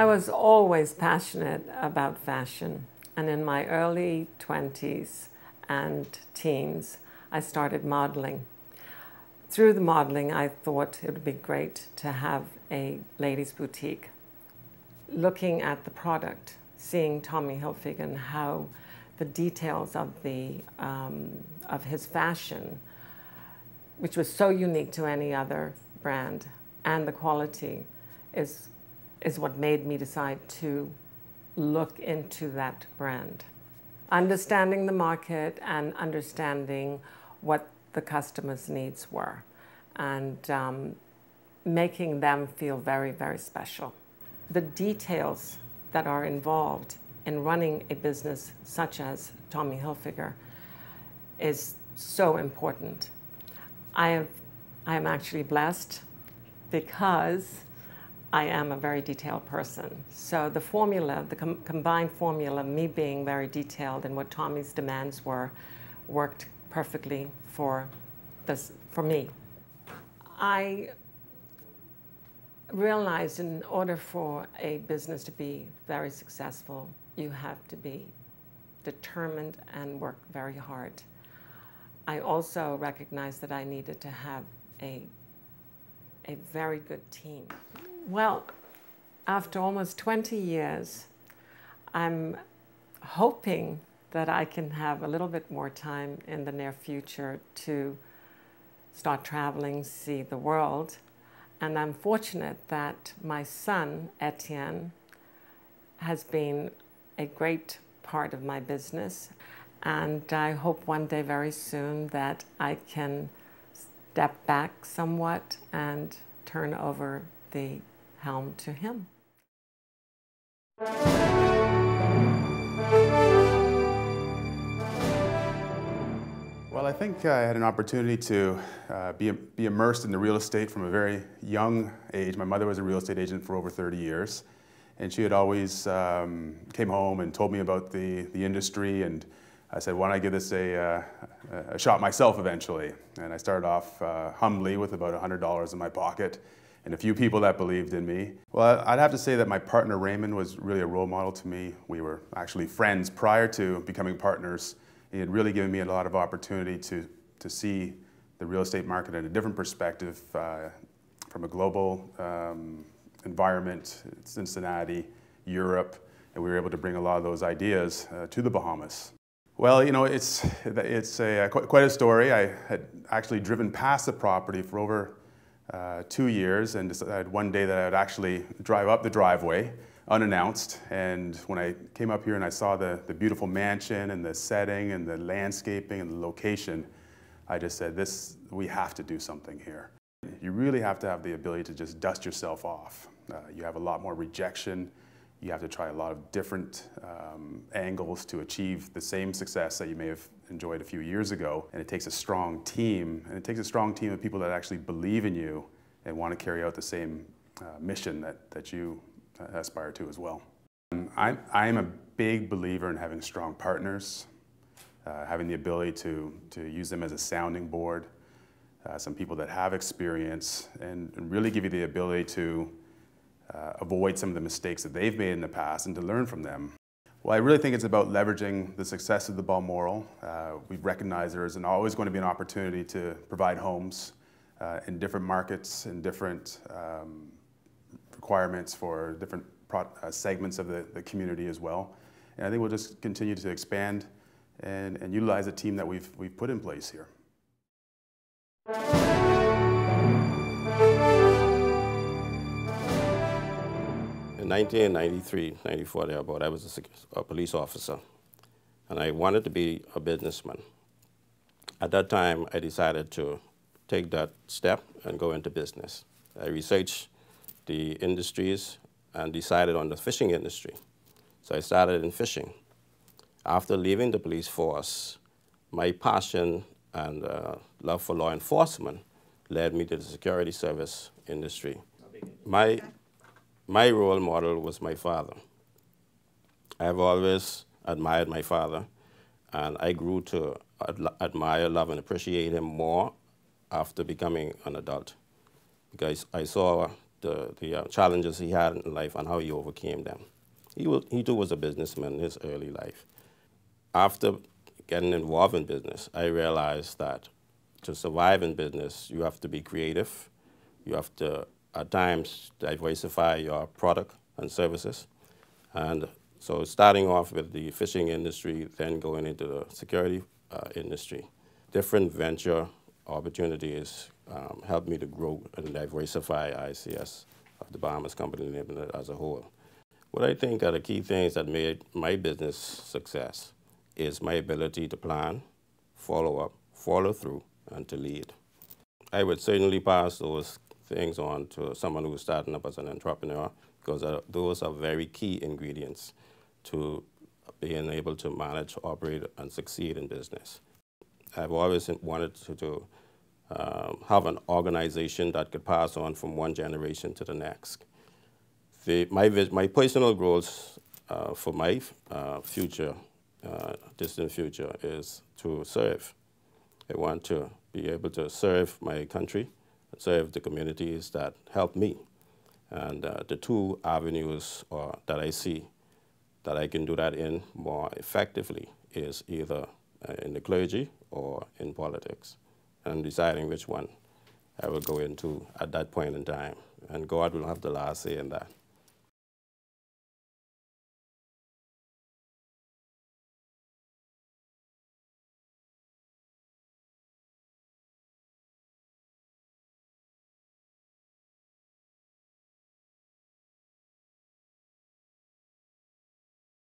I was always passionate about fashion, and in my early 20s and teens, I started modeling. Through the modeling, I thought it would be great to have a ladies' boutique. Looking at the product, seeing Tommy Hilfiger and how the details of his fashion, which was so unique to any other brand, and the quality is what made me decide to look into that brand. Understanding the market and understanding what the customers' needs were, and making them feel very, very special. The details that are involved in running a business such as Tommy Hilfiger is so important. I am actually blessed because I am a very detailed person. So the formula, the combined formula, me being very detailed and what Tommy's demands were, worked perfectly for me. I realized in order for a business to be very successful, you have to be determined and work very hard. I also recognized that I needed to have a very good team. Well, after almost 20 years, I'm hoping that I can have a little bit more time in the near future to start traveling, see the world. And I'm fortunate that my son, Etienne, has been a great part of my business. And I hope one day very soon that I can step back somewhat and turn over the helm to him. Well, I think I had an opportunity to be immersed in the real estate from a very young age. My mother was a real estate agent for over 30 years, and she had always came home and told me about the industry, and I said, why don't I give this a shot myself eventually? And I started off humbly with about $100 in my pocket and a few people that believed in me. Well, I'd have to say that my partner Raymond was really a role model to me. We were actually friends prior to becoming partners. He had really given me a lot of opportunity to see the real estate market in a different perspective from a global environment, Cincinnati, Europe, and we were able to bring a lot of those ideas to the Bahamas. Well, you know, it's quite a story. I had actually driven past the property for over 2 years and decided one day that I would actually drive up the driveway unannounced, and when I came up here and I saw the beautiful mansion and the setting and the landscaping and the location, I just said, we have to do something here. You really have to have the ability to just dust yourself off. You have a lot more rejection. You have to try a lot of different angles to achieve the same success that you may have enjoyed a few years ago. And it takes a strong team, and it takes a strong team of people that actually believe in you and want to carry out the same mission that you aspire to as well. I'm a big believer in having strong partners, having the ability to use them as a sounding board, some people that have experience, and really give you the ability to avoid some of the mistakes that they've made in the past and to learn from them. Well, I really think it's about leveraging the success of the Balmoral. We recognize there is always going to be an opportunity to provide homes in different markets and different requirements for different segments of the community as well. And I think we'll just continue to expand and utilize the team that we've put in place here. In 1993, 94 thereabout, I was a police officer, and I wanted to be a businessman. At that time, I decided to take that step and go into business. I researched the industries and decided on the fishing industry. So I started in fishing. After leaving the police force, my passion and love for law enforcement led me to the security service industry. My role model was my father. I've always admired my father, and I grew to admire, love, and appreciate him more after becoming an adult, because I saw the challenges he had in life and how he overcame them. He too was a businessman in his early life. After getting involved in business, I realized that to survive in business, you have to be creative. You have to, at times, diversify your product and services. And so starting off with the fishing industry, then going into the security industry, different venture opportunities helped me to grow and diversify ICS of the Bahamas Company Limited as a whole. What I think are the key things that made my business success is my ability to plan, follow up, follow through, and to lead. I would certainly pass those things on to someone who's starting up as an entrepreneur, because those are very key ingredients to being able to manage, operate, and succeed in business. I've always wanted to have an organization that could pass on from one generation to the next. My personal goals for my future, distant future, is to serve. I want to be able to serve my country, serve the communities that help me. And the two avenues that I see that I can do that in more effectively is either in the clergy or in politics. And deciding which one I will go into at that point in time. And God will have the last say in that.